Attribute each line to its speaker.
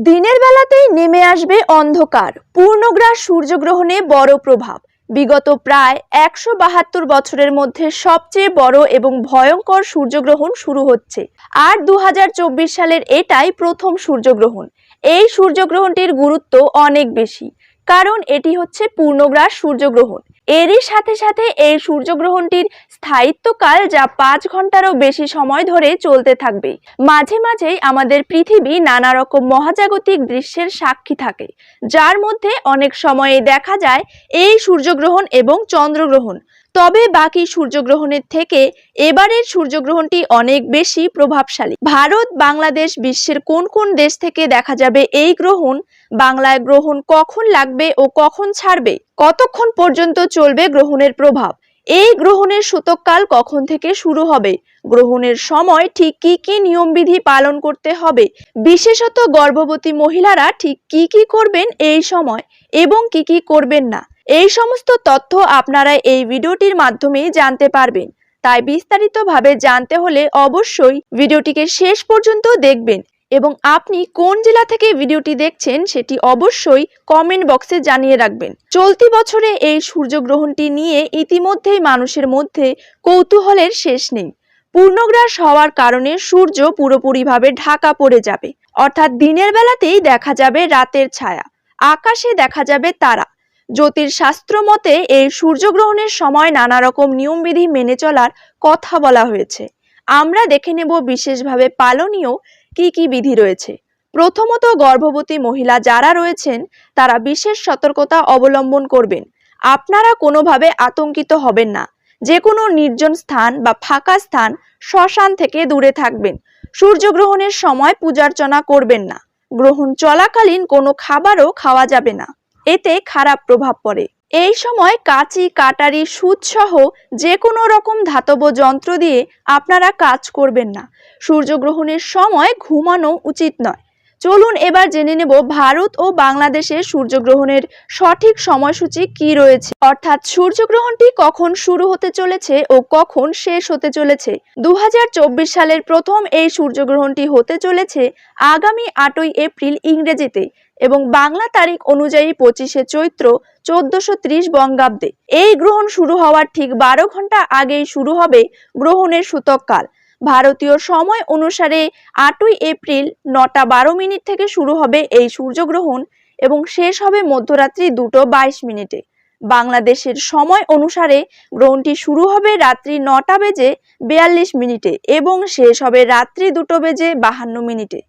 Speaker 1: দিনের বেলাতেই নেমে আসবে অন্ধকার। পূর্ণগ্রাস সূর্যগ্রহণে বড় প্রভাব। বিগত প্রায় ১৭২ বছরের মধ্যে সবচেয়ে বড় এবং ভয়ঙ্কর সূর্যগ্রহণ শুরু হচ্ছে। আর ২০২৪ সালের এটাই প্রথম সূর্যগ্রহণ। এই সূর্যগ্রহণটির গুরুত্ব অনেক বেশি, কারণ এটি হচ্ছে পূর্ণগ্রাস সূর্যগ্রহণ। এরই সাথে সাথে এই সূর্যগ্রহণটির স্থায়িত্বকাল যা ৫ ঘন্টারও বেশি সময় ধরে চলতে থাকবে। মাঝে মাঝেই আমাদের পৃথিবী নানা রকম মহাজাগতিক দৃশ্যের সাক্ষী থাকে, যার মধ্যে অনেক সময়ে দেখা যায় এই সূর্যগ্রহণ এবং চন্দ্রগ্রহণ। তবে বাকি সূর্যগ্রহণের থেকে এবারের সূর্যগ্রহণটি অনেক বেশি প্রভাবশালী। ভারত, বাংলাদেশ, বিশ্বের কোন কোন দেশ থেকে দেখা যাবে এই গ্রহণ, বাংলায় গ্রহণ কখন লাগবে ও কখন ছাড়বে, কতক্ষণ পর্যন্ত চলবে গ্রহণের প্রভাব, এই গ্রহণের সূতককাল কখন থেকে শুরু হবে, গ্রহণের সময় ঠিক কি কি নিয়মবিধি পালন করতে হবে, বিশেষত গর্ভবতী মহিলারা ঠিক কি কি করবেন এই সময় এবং কি কি করবেন না, এই সমস্ত তথ্য আপনারা এই ভিডিওটির মাধ্যমে জানতে পারবেন। তাই বিস্তারিতভাবে জানতে হলে অবশ্যই ভিডিওটিকে শেষ পর্যন্ত দেখবেন এবং আপনি কোন জেলা থেকে ভিডিওটি দেখছেন সেটি অবশ্যই কমেন্ট বক্সে জানিয়ে রাখবেন। চলতি বছরে এই সূর্যগ্রহণটি নিয়ে ইতিমধ্যেই মানুষের মধ্যে কৌতূহলের শেষ নেই। পূর্ণগ্রাস হওয়ার কারণে সূর্য পুরোপুরিভাবে ঢাকা পড়ে যাবে, অর্থাৎ দিনের বেলাতেই দেখা যাবে রাতের ছায়া, আকাশে দেখা যাবে তারা। জ্যোতিষশাস্ত্র মতে এই সূর্যগ্রহণের সময় নানা রকম নিয়মবিধি মেনে চলার কথা বলা হয়েছে। আমরা দেখে নেব বিশেষভাবে পালনীয় কি কি বিধি রয়েছে। প্রথমত, গর্ভবতী মহিলা যারা রয়েছেন তারা বিশেষ সতর্কতা অবলম্বন করবেন। আপনারা কোনোভাবে আতঙ্কিত হবেন না। যে কোনো নির্জন স্থান বা ফাঁকা স্থান, শ্মশান থেকে দূরে থাকবেন। সূর্যগ্রহণের সময় পূজার্চনা করবেন না। গ্রহণ চলাকালীন কোনো খাবারও খাওয়া যাবে না, এতে খারাপ প্রভাব পড়ে। এই সময় কাঁচি, কাটারি, সুচ সহ যে কোনো রকম ধাতব যন্ত্র দিয়ে আপনারা কাজ করবেন না। সূর্যগ্রহণের সময় ঘুমানো উচিত নয়। চলুন এবার জেনে নেব ভারত ও বাংলাদেশের সূর্যগ্রহণের সঠিক সময়সূচি কি রয়েছে, অর্থাৎ সূর্যগ্রহণটি কখন শুরু হতে চলেছে ও কখন শেষ হতে চলেছে। ২০২৪ সালের প্রথম এই সূর্যগ্রহণটি হতে চলেছে আগামী ৮ই এপ্রিল ইংরেজিতে এবং বাংলা তারিখ অনুযায়ী ২৫শে চৈত্র ১৪৩০ বঙ্গাব্দে। এই গ্রহণ শুরু হওয়ার ঠিক ১২ ঘন্টা আগেই শুরু হবে গ্রহণের সূতককাল। ভারতীয় সময় অনুসারে ৮ই এপ্রিল ৯টা ১২ মিনিট থেকে শুরু হবে এই সূর্যগ্রহণ এবং শেষ হবে মধ্যরাত্রি ২টো ২২ মিনিটে। বাংলাদেশের সময় অনুসারে গ্রহণটি শুরু হবে রাত্রি ৯টা বেজে ৪২ মিনিটে এবং শেষ হবে রাত্রি ২টো বেজে ৫২ মিনিটে।